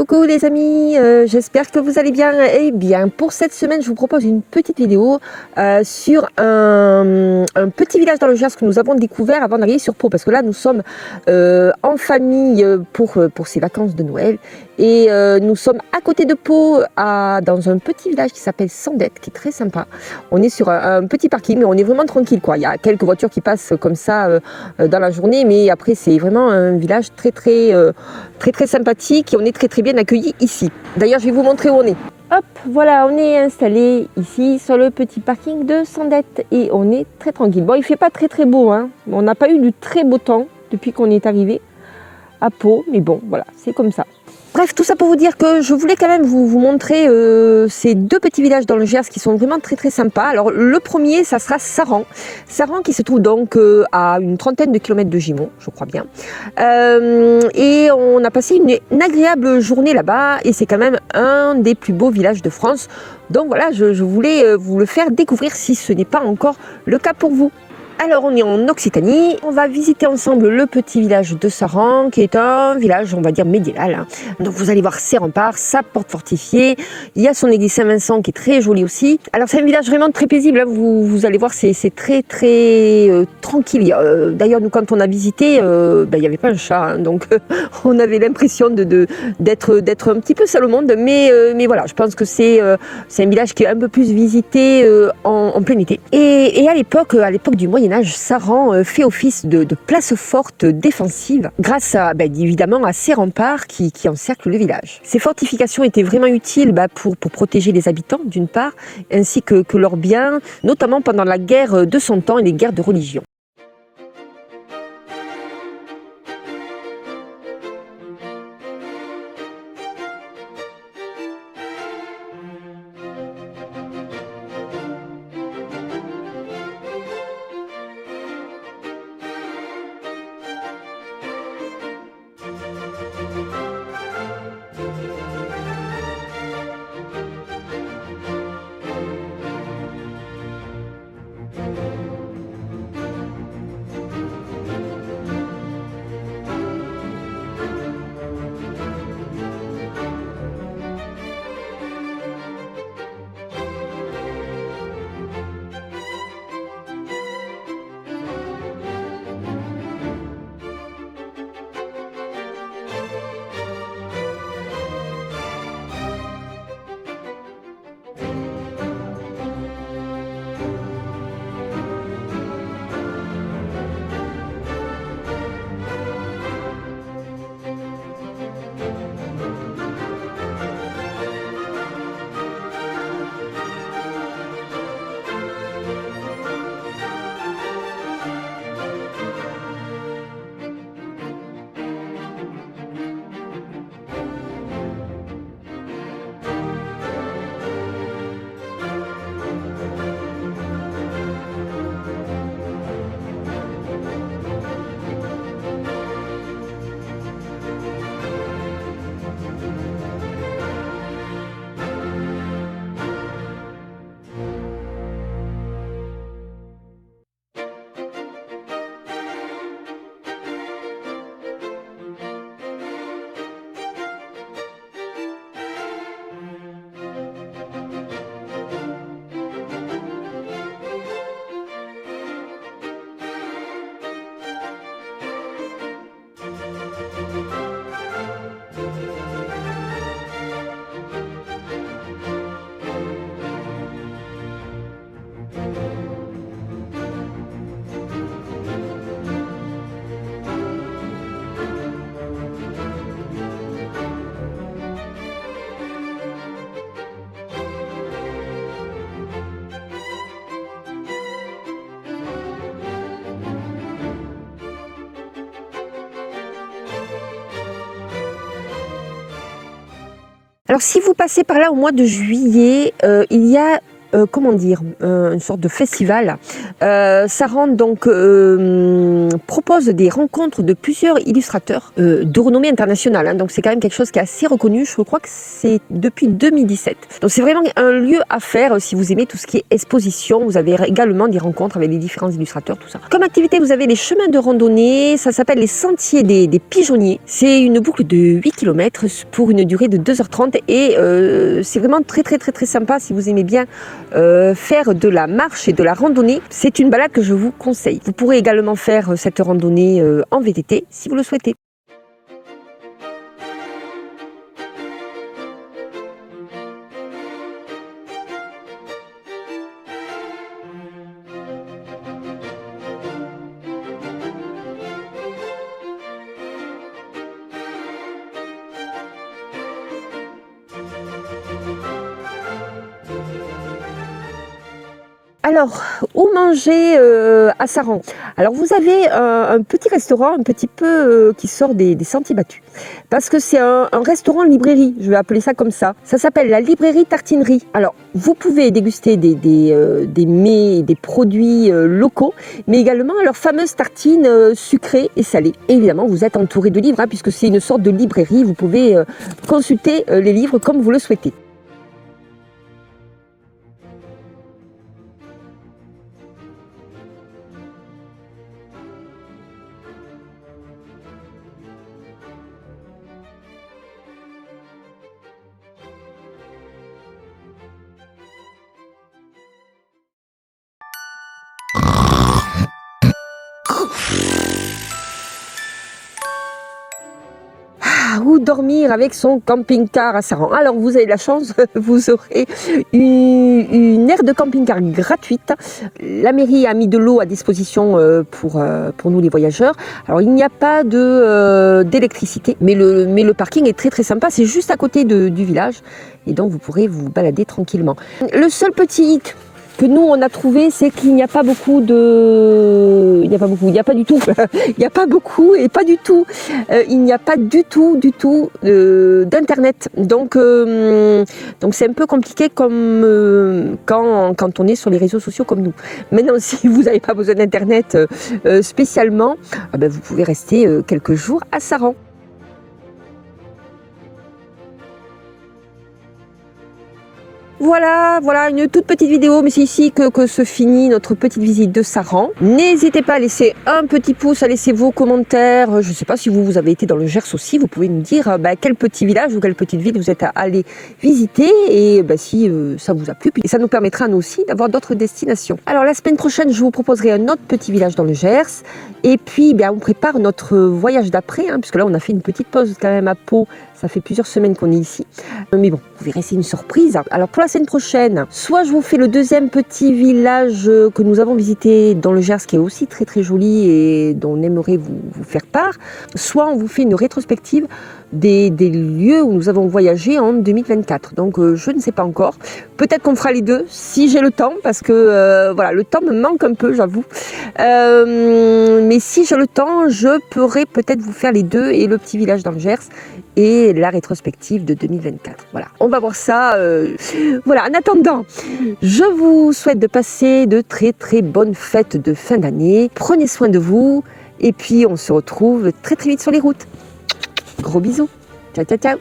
Coucou les amis, j'espère que vous allez bien. Eh bien, pour cette semaine, je vous propose une petite vidéo sur un petit village dans le Gers que nous avons découvert avant d'arriver sur Pau. Parce que là, nous sommes en famille pour ces vacances de Noël. Et nous sommes à côté de Pau, dans un petit village qui s'appelle Sandette, qui est très sympa. On est sur un petit parking, mais on est vraiment tranquille, quoi. Il y a quelques voitures qui passent comme ça dans la journée, mais après, c'est vraiment un village très sympathique et on est très bien accueillis ici. D'ailleurs, je vais vous montrer où on est. Hop, voilà, on est installé ici sur le petit parking de Sandette et on est très tranquille. Bon, il fait pas très beau, hein. On n'a pas eu du très beau temps depuis qu'on est arrivé à Pau, mais bon, voilà, c'est comme ça. Bref, tout ça pour vous dire que je voulais quand même vous montrer ces deux petits villages dans le Gers qui sont vraiment très sympas. Alors le premier, ça sera Saran. Saran qui se trouve donc à une trentaine de kilomètres de Gimont, je crois bien. Et on a passé une agréable journée là-bas et c'est quand même un des plus beaux villages de France. Donc voilà, je voulais vous le faire découvrir si ce n'est pas encore le cas pour vous. Alors on est en Occitanie, on va visiter ensemble le petit village de Saran qui est un village on va dire médiéval, hein. Donc vous allez voir ses remparts, sa porte fortifiée, il y a son église Saint-Vincent qui est très jolie aussi. Alors c'est un village vraiment très paisible, hein. Vous allez voir c'est très tranquille. D'ailleurs nous quand on a visité, il n'y avait pas un chat, hein. Donc on avait l'impression d'être un petit peu seul au monde, mais voilà, je pense que c'est un village qui est un peu plus visité en plein été. Et à l'époque du Moyen-Âge, Saran fait office de place forte défensive grâce à, évidemment à ses remparts qui encerclent le village. Ces fortifications étaient vraiment utiles pour protéger les habitants d'une part, ainsi que leurs biens, notamment pendant la guerre de Cent Ans et les guerres de religion. Alors si vous passez par là au mois de juillet, il y a comment dire, une sorte de festival. Saran donc propose des rencontres de plusieurs illustrateurs de renommée internationale, hein, donc c'est quand même quelque chose qui est assez reconnu, je crois que c'est depuis 2017. Donc c'est vraiment un lieu à faire si vous aimez tout ce qui est exposition. Vous avez également des rencontres avec les différents illustrateurs, tout ça. Comme activité, vous avez les chemins de randonnée, ça s'appelle les sentiers des pigeonniers. C'est une boucle de 8 km pour une durée de 2h30 et c'est vraiment très sympa si vous aimez bien faire de la marche et de la randonnée. C'est une balade que je vous conseille. Vous pourrez également faire cette randonnée en VTT si vous le souhaitez. Alors, où manger à Saran? Alors, vous avez un petit restaurant un petit peu qui sort des sentiers battus. Parce que c'est un restaurant-librairie, je vais appeler ça comme ça. Ça s'appelle la librairie tartinerie. Alors, vous pouvez déguster des mets, des produits locaux, mais également leurs fameuses tartines sucrées et salées. Et évidemment, vous êtes entouré de livres, hein, puisque c'est une sorte de librairie. Vous pouvez consulter les livres comme vous le souhaitez. Où dormir avec son camping-car à Saran. Alors vous avez de la chance, vous aurez une aire de camping-car gratuite. La mairie a mis de l'eau à disposition pour nous les voyageurs. Alors il n'y a pas d'électricité, mais le parking est très sympa, c'est juste à côté du village et donc vous pourrez vous balader tranquillement. Le seul petit hic que nous on a trouvé, c'est qu'il n'y a pas beaucoup de... Il n'y a pas beaucoup, il n'y a pas du tout. Il n'y a pas beaucoup et pas du tout. Il n'y a pas du tout d'internet. Donc c'est un peu compliqué comme quand on est sur les réseaux sociaux comme nous. Maintenant, si vous n'avez pas besoin d'internet spécialement, vous pouvez rester quelques jours à Saran. Voilà, une toute petite vidéo, mais c'est ici que se finit notre petite visite de Saran. N'hésitez pas à laisser un petit pouce, à laisser vos commentaires. Je ne sais pas si vous avez été dans le Gers aussi, vous pouvez nous dire quel petit village ou quelle petite ville vous êtes allé visiter et si ça vous a plu. Et ça nous permettra nous aussi d'avoir d'autres destinations. Alors la semaine prochaine, je vous proposerai un autre petit village dans le Gers. Et puis on prépare notre voyage d'après, hein, puisque là on a fait une petite pause quand même à Pau. Ça fait plusieurs semaines qu'on est ici. Mais bon, vous verrez, c'est une surprise. Alors pour la semaine prochaine, soit je vous fais le deuxième petit village que nous avons visité dans le Gers, qui est aussi très joli et dont on aimerait vous faire part, soit on vous fait une rétrospective des lieux où nous avons voyagé en 2024. Donc je ne sais pas encore. Peut-être qu'on fera les deux si j'ai le temps, parce que le temps me manque un peu, j'avoue. Mais si j'ai le temps, je pourrais peut-être vous faire les deux, et le petit village dans le Gers et la rétrospective de 2024. Voilà, on va voir ça. Voilà, en attendant, je vous souhaite de passer de très bonnes fêtes de fin d'année. Prenez soin de vous et puis on se retrouve très vite sur les routes. Gros bisous. Ciao.